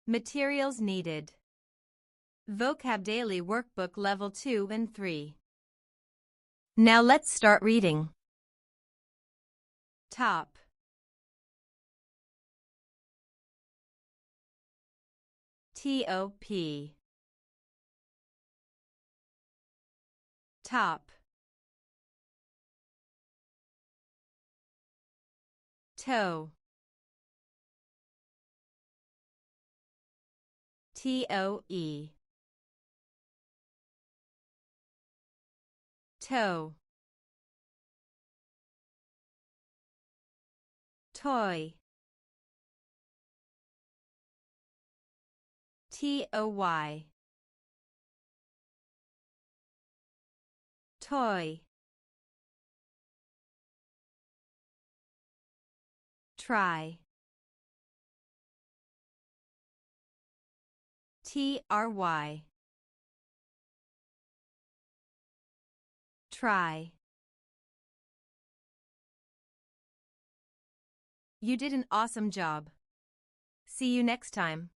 Materials needed. VocabDaily Workbook Level 2 and 3. Now let's start reading. Top. T-O-P. Top. Toe. T-O-E. Toe. Toy. T-O-Y. Toy. Try. T-R-Y. Try. You did an awesome job. See you next time.